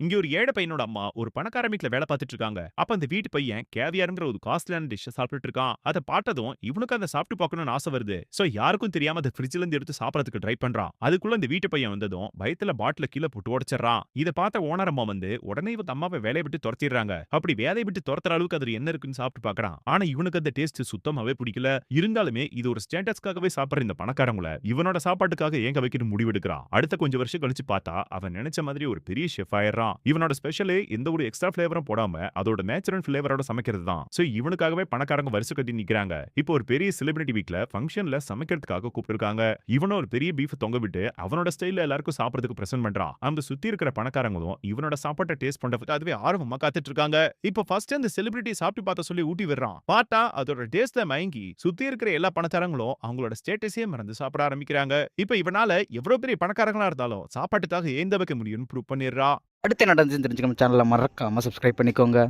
இங்க ஒரு ஏழை பையனோட அம்மா ஒரு பணக்கார வீட்ல வேலை பார்த்துட்டு இருக்காங்க. அப்ப அந்த வீட்டு பையன் கேவியர்ங்கிற ஒரு காஸ்ட்லியான டிஷ்ஷ சாப்பிட்டுட்டு இருக்கான். அத பார்த்ததும் இவனுக்கு அத சாப்பிட்டு பார்க்கணும்னு ஆசை வருது. சோ யாருக்கும் தெரியாம அத ஃப்ரிட்ஜ்ல இருந்து எடுத்து சாப்பிடறதுக்கு ட்ரை பண்றான். அதுக்குள்ள இந்த வீட்டு பையன் வந்ததும் பயத்துல பாட்டில கீழ போட்டு உடைச்சிடுறான். இத பார்த்த ஓனர் அம்மா வந்து உடனே இவங்க அம்மாவ வேலைய விட்டு துரத்திடுறாங்க. அப்படி வேலைய விட்டு துரத்துற அளவுக்கு அதுல என்ன இருக்குன்னு சாப்பிட்டு பார்க்கறான். ஆனா இவனுக்கு அந்த டேஸ்ட் சுத்தமாவே பிடிக்கல. இருந்தாலுமே இது ஒரு ஸ்டேட்டஸ்க்காகவே சாப்பிடுற இந்த பணக்காரங்கள இவனோட சாப்பாட்டுக்காக ஏங்க வைக்கணும் முடிவெடுக்கிறான். அடுத்த கொஞ்சம் வருஷம் கழிச்சு பார்த்தா அவன் நினைச்ச மாதிரி ஒரு பெரிய செஃப் ஆயிடுறான். இவனோட ஸ்பெஷலே எந்த ஒரு எக்ஸ்ட்ரா ஃபிளேவரும் போடாம அதோட நேச்சுரல் ஃபிளேவரோட சமைக்கிறது தான். சோ இவனுக்காகவே பணக்காரங்க வரிசை கட்டி நிக்கிறாங்க. இப்போ ஒரு பெரிய செலிபிரிட்டி வீட்ல ஃபங்க்ஷன்ல சமைக்கிறதுக்காக கூப்பிட்டிருக்காங்க. இவனும் ஒரு பெரிய பீஃப் தொங்க விட்டு அவனோட ஸ்டைல்ல எல்லாருக்கும் சாப்பிடுறதுக்கு பிரசன்ட் பண்றான். அந்த சுத்தி இருக்கிற பணக்காரங்களும் இவனோட சாப்பாட்டை டேஸ்ட் பண்றதுக்கு அதுவே ஆர்வமா காத்துட்டு இருக்காங்க. இப்போ ஃபர்ஸ்ட் அந்த செலிபிரிட்டி சாப்பிட்டு பார்த்த சொல்லி ஊட்டி விடுறான். பார்த்தா அதோட டேஸ்ட்ல மயங்கி சுத்தி இருக்கிற எல்லா பணக்காரங்களும் அவங்களோட ஸ்டேட்டஸே மறந்து சாப்பிட ஆரம்பிக்கிறாங்க. இப்போ இவனால எவ்வளவு பெரிய பணக்காரங்களா இருந்தாலும் சாப்பாட்டுக்காக ஏந்த வைக்க முடியும்னு ப்ரூவ் பண்ணிடுறா. அடுத்து என்ன நடந்துச்சுன்னு தெரிஞ்சுக்க நம்ம சேனலை மறக்காமல் சப்ஸ்கிரைப் பண்ணிக்கோங்க.